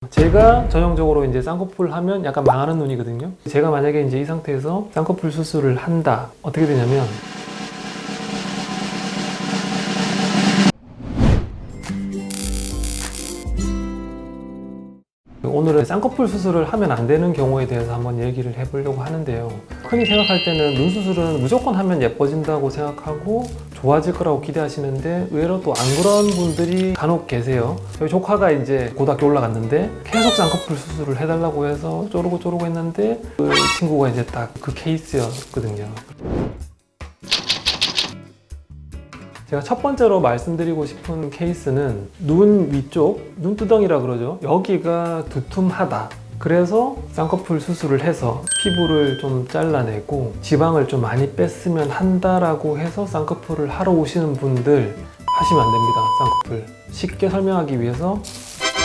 제가 전형적으로 이제 쌍꺼풀 하면 약간 망하는 눈이거든요. 제가 만약에 이제 이 상태에서 쌍꺼풀 수술을 한다. 어떻게 되냐면 오늘은 쌍꺼풀 수술을 하면 안 되는 경우에 대해서 한번 얘기를 해보려고 하는데요. 흔히 생각할 때는 눈 수술은 무조건 하면 예뻐진다고 생각하고 좋아질 거라고 기대하시는데 의외로 또 안 그런 분들이 간혹 계세요. 저희 조카가 이제 고등학교 올라갔는데 계속 쌍꺼풀 수술을 해달라고 해서 쪼르고 했는데 그 친구가 이제 딱 그 케이스였거든요. 제가 첫 번째로 말씀드리고 싶은 케이스는 눈 위쪽, 눈두덩이라 그러죠. 여기가 두툼하다. 그래서 쌍꺼풀 수술을 해서 피부를 좀 잘라내고 지방을 좀 많이 뺐으면 한다라고 해서 쌍꺼풀을 하러 오시는 분들 하시면 안 됩니다. 쌍꺼풀 쉽게 설명하기 위해서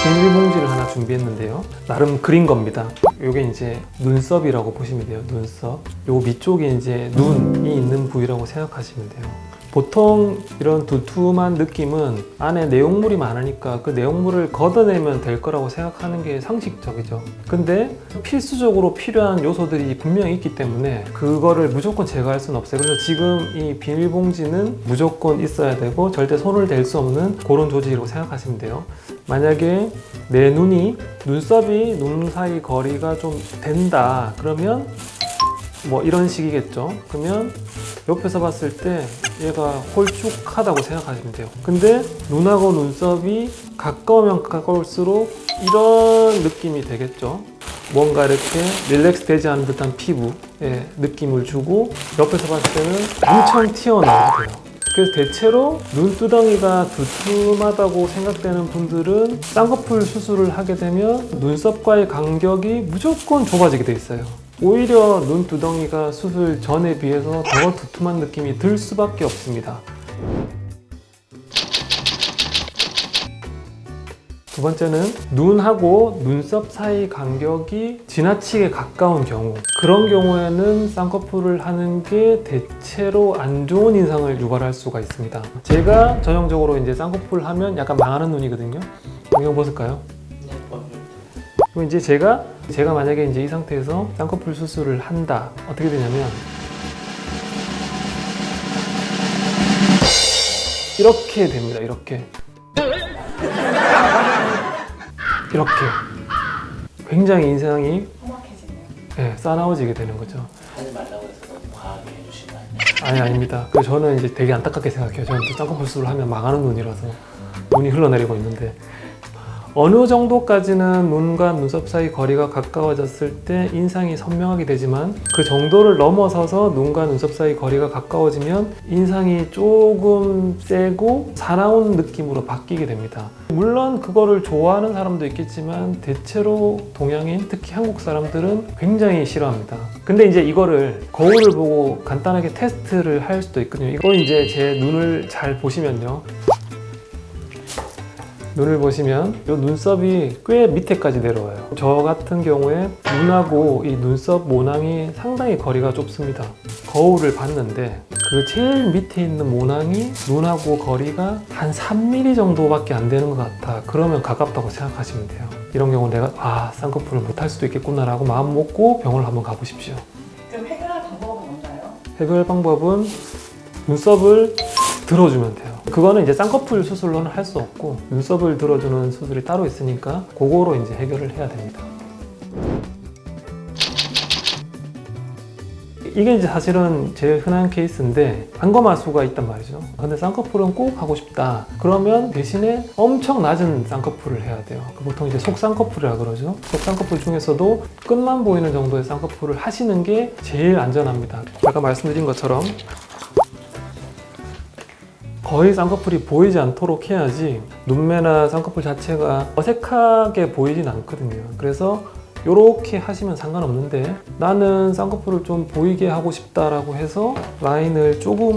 비닐봉지를 하나 준비했는데요. 나름 그린 겁니다. 요게 이제 눈썹이라고 보시면 돼요. 눈썹. 요 밑쪽에 이제 눈이 있는 부위라고 생각하시면 돼요. 보통 이런 두툼한 느낌은 안에 내용물이 많으니까 그 내용물을 걷어내면 될 거라고 생각하는 게 상식적이죠. 근데 필수적으로 필요한 요소들이 분명히 있기 때문에 그거를 무조건 제거할 수는 없어요. 그래서 지금 이 비닐봉지는 무조건 있어야 되고 절대 손을 댈 수 없는 그런 조직이라고 생각하시면 돼요. 만약에 내 눈이 눈썹이 눈 사이 거리가 좀 된다 그러면 뭐 이런 식이겠죠. 그러면 옆에서 봤을 때 얘가 홀쭉하다고 생각하시면 돼요. 근데 눈하고 눈썹이 가까우면 가까울수록 이런 느낌이 되겠죠. 뭔가 이렇게 릴렉스 되지 않은 듯한 피부의 느낌을 주고 옆에서 봤을 때는 엄청 튀어나오게 돼요. 그래서 대체로 눈두덩이가 두툼하다고 생각되는 분들은 쌍꺼풀 수술을 하게 되면 눈썹과의 간격이 무조건 좁아지게 돼 있어요. 오히려 눈두덩이가 수술 전에 비해서 더 두툼한 느낌이 들 수밖에 없습니다. 두 번째는 눈하고 눈썹 사이 간격이 지나치게 가까운 경우, 그런 경우에는 쌍꺼풀을 하는 게 대체로 안 좋은 인상을 유발할 수가 있습니다. 제가 전형적으로 이제 쌍꺼풀 하면 약간 망하는 눈이거든요. 안경 벗을까요? 그럼 이제 제가 만약에 이제 이 상태에서 쌍꺼풀 수술을 한다. 어떻게 되냐면 이렇게 됩니다. 이렇게 굉장히 인상이 싸나워지게 되는 거죠. 하지 말라고 해서 너무 과하게 해주신 거 아니에요? 아닙니다. 저는 이제 되게 안타깝게 생각해요. 저는 또 쌍꺼풀 수술을 하면 망하는 눈이라서 눈이 흘러내리고 있는데 어느 정도까지는 눈과 눈썹 사이 거리가 가까워졌을 때 인상이 선명하게 되지만 그 정도를 넘어서서 눈과 눈썹 사이 거리가 가까워지면 인상이 조금 세고 사나운 느낌으로 바뀌게 됩니다. 물론 그거를 좋아하는 사람도 있겠지만 대체로 동양인, 특히 한국 사람들은 굉장히 싫어합니다. 근데 이제 이거를 거울을 보고 간단하게 테스트를 할 수도 있거든요. 이거 이제 제 눈을 잘 보시면요. 눈을 보시면 이 눈썹이 꽤 밑에까지 내려와요. 저 같은 경우에 눈하고 이 눈썹 모낭이 상당히 거리가 좁습니다. 거울을 봤는데 그 제일 밑에 있는 모낭이 눈하고 거리가 한 3mm 정도밖에 안 되는 것 같아. 그러면 가깝다고 생각하시면 돼요. 이런 경우 내가 쌍꺼풀을 못할 수도 있겠구나 라고 마음 먹고 병원을 한번 가보십시오. 그럼 해결할 방법은 없나요? 해결 방법은 눈썹을 들어주면 돼요. 그거는 이제 쌍꺼풀 수술로는 할 수 없고 눈썹을 들어주는 수술이 따로 있으니까 그거로 이제 해결을 해야 됩니다. 이게 이제 사실은 제일 흔한 케이스인데 안검하수가 있단 말이죠. 근데 쌍꺼풀은 꼭 하고 싶다. 그러면 대신에 엄청 낮은 쌍꺼풀을 해야 돼요. 보통 이제 속쌍꺼풀이라 그러죠. 속쌍꺼풀 중에서도 끝만 보이는 정도의 쌍꺼풀을 하시는 게 제일 안전합니다. 아까 말씀드린 것처럼 거의 쌍꺼풀이 보이지 않도록 해야지 눈매나 쌍꺼풀 자체가 어색하게 보이진 않거든요. 그래서 이렇게 하시면 상관없는데 나는 쌍꺼풀을 좀 보이게 하고 싶다라고 해서 라인을 조금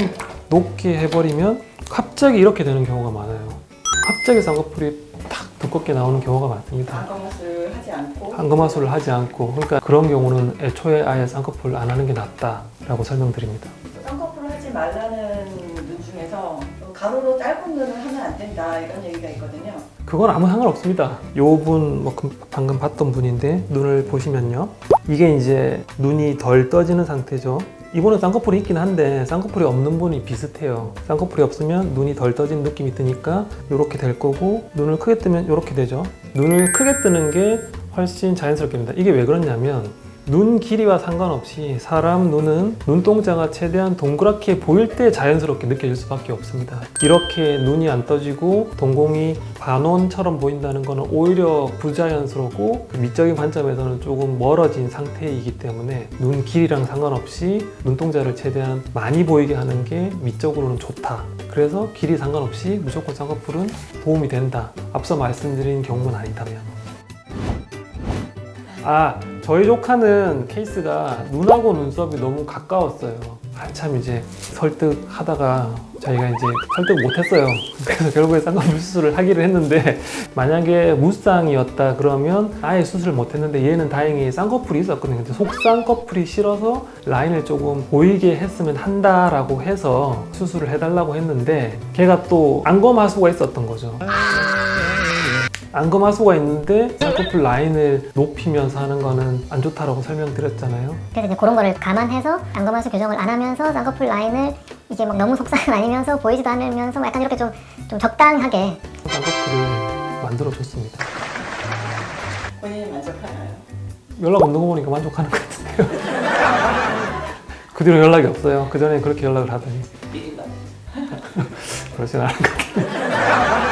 높게 해버리면 갑자기 이렇게 되는 경우가 많아요. 갑자기 쌍꺼풀이 탁 두껍게 나오는 경우가 많습니다. 안검하수를 하지 않고 안검하수를 하지 않고, 그러니까 그런 경우는 애초에 아예 쌍꺼풀을 안 하는 게 낫다라고 설명드립니다. 쌍꺼풀을 하지 말라는 눈 중에서 가로로 짧은 눈을 하면 안 된다 이런 얘기가 있거든요. 그건 아무 상관없습니다. 요분 뭐 방금 봤던 분인데 눈을 보시면요. 이게 이제 눈이 덜 떠지는 상태죠. 이분은 쌍꺼풀이 있긴 한데 쌍꺼풀이 없는 분이 비슷해요. 쌍꺼풀이 없으면 눈이 덜 떠진 느낌이 드니까 이렇게 될 거고, 눈을 크게 뜨면 이렇게 되죠. 눈을 크게 뜨는 게 훨씬 자연스럽습니다. 이게 왜 그러냐면 눈 길이와 상관없이 사람 눈은 눈동자가 최대한 동그랗게 보일 때 자연스럽게 느껴질 수밖에 없습니다. 이렇게 눈이 안 떠지고 동공이 반원처럼 보인다는 것은 오히려 부자연스럽고 미적인 관점에서는 조금 멀어진 상태이기 때문에 눈 길이랑 상관없이 눈동자를 최대한 많이 보이게 하는 게 미적으로는 좋다. 그래서 길이 상관없이 무조건 쌍꺼풀은 도움이 된다. 앞서 말씀드린 경우는 아니다면. 저희 조카는 케이스가 눈하고 눈썹이 너무 가까웠어요. 한참 이제 설득하다가 저희가 이제 설득 못했어요. 그래서 결국에 쌍꺼풀 수술을 하기로 했는데, 만약에 무쌍이었다 그러면 아예 수술을 못했는데 얘는 다행히 쌍꺼풀이 있었거든요. 근데 속쌍꺼풀이 싫어서 라인을 조금 보이게 했으면 한다라고 해서 수술을 해달라고 했는데, 걔가 또 안검하수가 있었던 거죠. 안검하수가 있는데 쌍꺼풀 라인을 높이면서 하는 거는 안 좋다라고 설명드렸잖아요. 그래서 이제 그런 거를 감안해서 안검하수 교정을 안 하면서 쌍꺼풀 라인을 이제 막 너무 속상은 아니면서 보이지도 않으면서 약간 이렇게 좀 적당하게 쌍꺼풀을 만들어줬습니다. 본인이 만족하나요? 연락 없는 거 보니까 만족하는 것 같은데요. 그 뒤로 연락이 없어요. 그 전에 그렇게 연락을 하더니 삐진다. 그러진 않은 것 같아요.